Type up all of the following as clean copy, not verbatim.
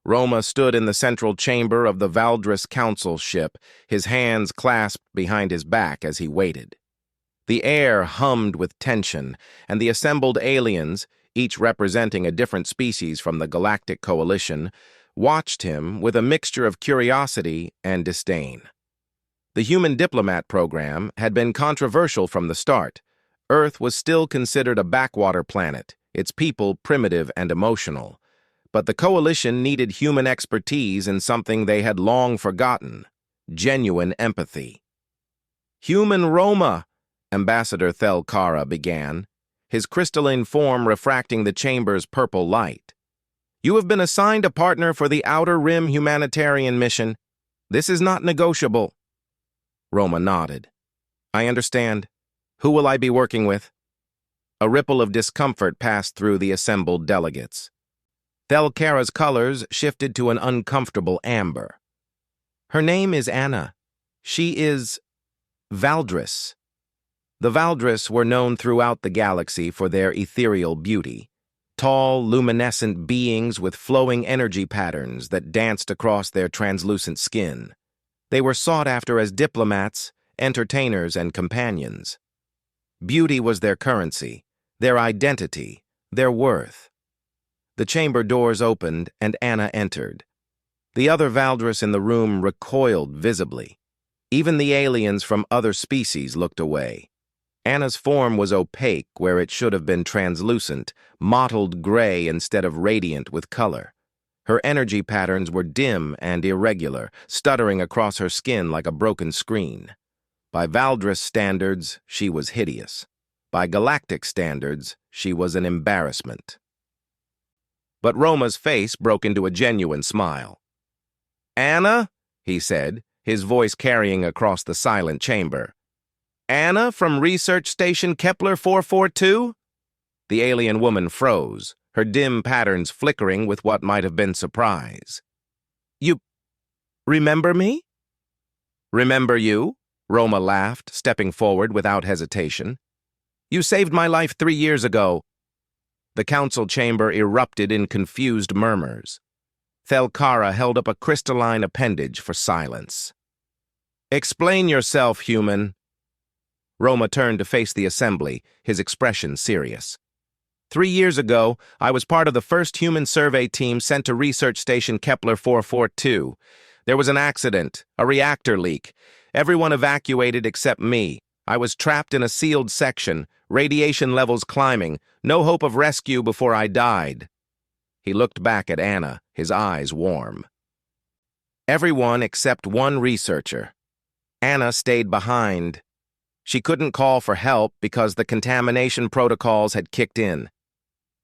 Roma stood in the central chamber of the Valdris Council ship, his hands clasped behind his back as he waited. The air hummed with tension, and the assembled aliens, each representing a different species from the Galactic Coalition, watched him with a mixture of curiosity and disdain. The human diplomat program had been controversial from the start. Earth was still considered a backwater planet, its people primitive and emotional. But the Coalition needed human expertise in something they had long forgotten: genuine empathy. "Human Roma," Ambassador Thel Kara began, his crystalline form refracting the chamber's purple light. "You have been assigned a partner for the Outer Rim humanitarian mission. This is not negotiable." Roma nodded. "I understand. Who will I be working with?" A ripple of discomfort passed through the assembled delegates. Thel Kara's colors shifted to an uncomfortable amber. "Her name is Anna. She is Valdris." The Valdris were known throughout the galaxy for their ethereal beauty. Tall, luminescent beings with flowing energy patterns that danced across their translucent skin. They were sought after as diplomats, entertainers, and companions. Beauty was their currency, their identity, their worth. The chamber doors opened, and Anna entered. The other Valdris in the room recoiled visibly. Even the aliens from other species looked away. Anna's form was opaque where it should have been translucent, mottled gray instead of radiant with color. Her energy patterns were dim and irregular, stuttering across her skin like a broken screen. By Valdris standards, she was hideous. By galactic standards, she was an embarrassment. But Roma's face broke into a genuine smile. "Anna," he said, his voice carrying across the silent chamber. "Anna from Research Station Kepler 442? The alien woman froze, her dim patterns flickering with what might have been surprise. "You remember me?" "Remember you?" Roma laughed, stepping forward without hesitation. "You saved my life 3 years ago." The council chamber erupted in confused murmurs. Thel Kara held up a crystalline appendage for silence. "Explain yourself, human." Roma turned to face the assembly, his expression serious. 3 years ago, I was part of the first human survey team sent to Research Station Kepler 442. There was an accident, a reactor leak. Everyone evacuated except me. I was trapped in a sealed section, radiation levels climbing, no hope of rescue before I died. He looked back at Anna, his eyes warm. Everyone except one researcher. Anna stayed behind. She couldn't call for help because the contamination protocols had kicked in.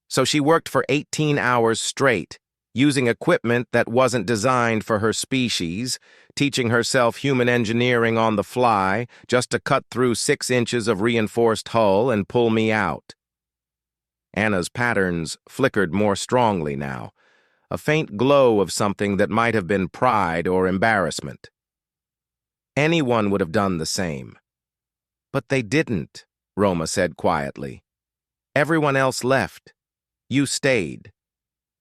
So she worked for 18 hours straight, using equipment that wasn't designed for her species, teaching herself human engineering on the fly just to cut through 6 inches of reinforced hull and pull me out. Anna's patterns flickered more strongly now, a faint glow of something that might have been pride or embarrassment. Anyone would have done the same. "But they didn't," Roma said quietly. "Everyone else left. You stayed.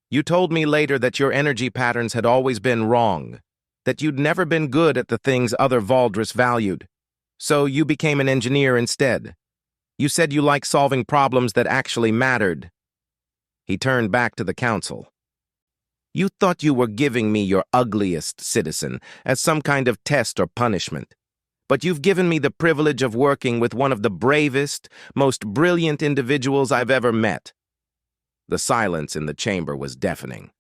You told me later that your energy patterns had always been wrong, that you'd never been good at the things other Valdris valued. So you became an engineer instead. You said you liked solving problems that actually mattered." He turned back to the council. "You thought you were giving me your ugliest citizen as some kind of test or punishment. But you've given me the privilege of working with one of the bravest, most brilliant individuals I've ever met." The silence in the chamber was deafening.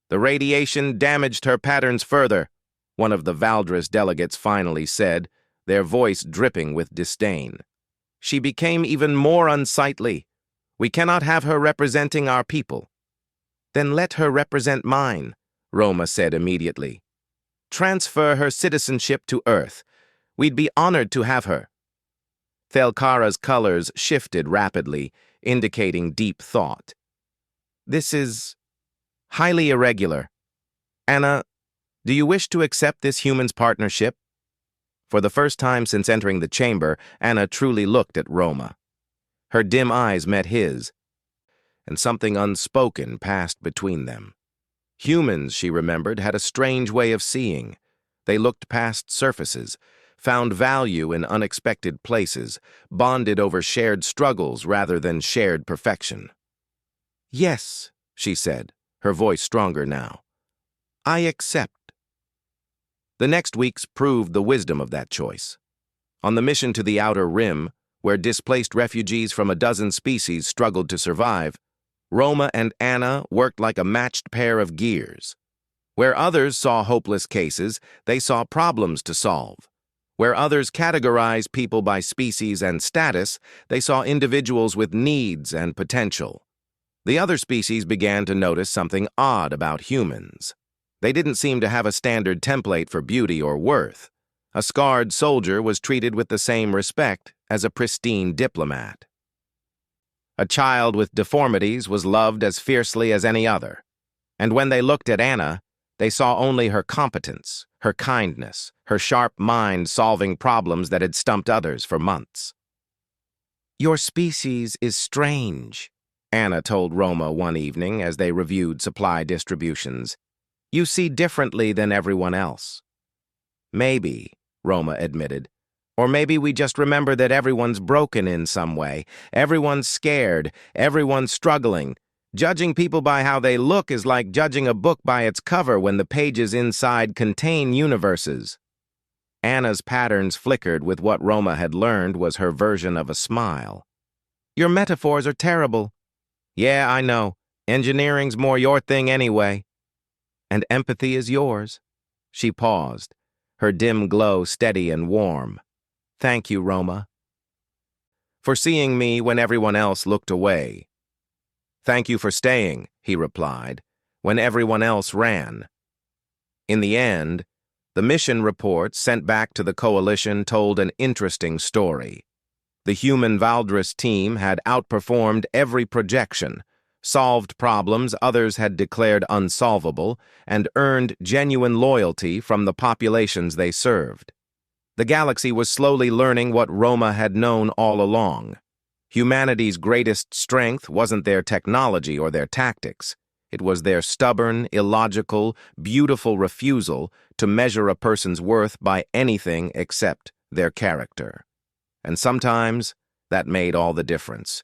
"The radiation damaged her patterns further," one of the Valdris delegates finally said, their voice dripping with disdain. "She became even more unsightly. We cannot have her representing our people." "Then let her represent mine," Roma said immediately. "Transfer her citizenship to Earth. We'd be honored to have her." Thel Kara's colors shifted rapidly, indicating deep thought. "This is highly irregular. Anna, do you wish to accept this human's partnership?" For the first time since entering the chamber, Anna truly looked at Roma. Her dim eyes met his, and something unspoken passed between them. Humans, she remembered, had a strange way of seeing. They looked past surfaces, found value in unexpected places, bonded over shared struggles rather than shared perfection. "Yes," she said, her voice stronger now. "I accept." The next weeks proved the wisdom of that choice. On the mission to the Outer Rim, where displaced refugees from a dozen species struggled to survive, Roma and Anna worked like a matched pair of gears. Where others saw hopeless cases, they saw problems to solve. Where others categorized people by species and status, they saw individuals with needs and potential. The other species began to notice something odd about humans. They didn't seem to have a standard template for beauty or worth. A scarred soldier was treated with the same respect as a pristine diplomat. A child with deformities was loved as fiercely as any other. And when they looked at Anna, they saw only her competence, her kindness, her sharp mind solving problems that had stumped others for months. "Your species is strange," Anna told Roma one evening as they reviewed supply distributions. "You see differently than everyone else." "Maybe," Roma admitted. "Or maybe we just remember that everyone's broken in some way. Everyone's scared. Everyone's struggling. Judging people by how they look is like judging a book by its cover when the pages inside contain universes." Anna's patterns flickered with what Roma had learned was her version of a smile. "Your metaphors are terrible." "Yeah, I know. Engineering's more your thing anyway." "And empathy is yours." She paused, her dim glow steady and warm. "Thank you, Roma." "For seeing me when everyone else looked away." "Thank you for staying," he replied, "when everyone else ran." In the end, the mission report sent back to the coalition told an interesting story. The human Valdris team had outperformed every projection, solved problems others had declared unsolvable, and earned genuine loyalty from the populations they served. The galaxy was slowly learning what Roma had known all along. Humanity's greatest strength wasn't their technology or their tactics. It was their stubborn, illogical, beautiful refusal to measure a person's worth by anything except their character. And sometimes that made all the difference.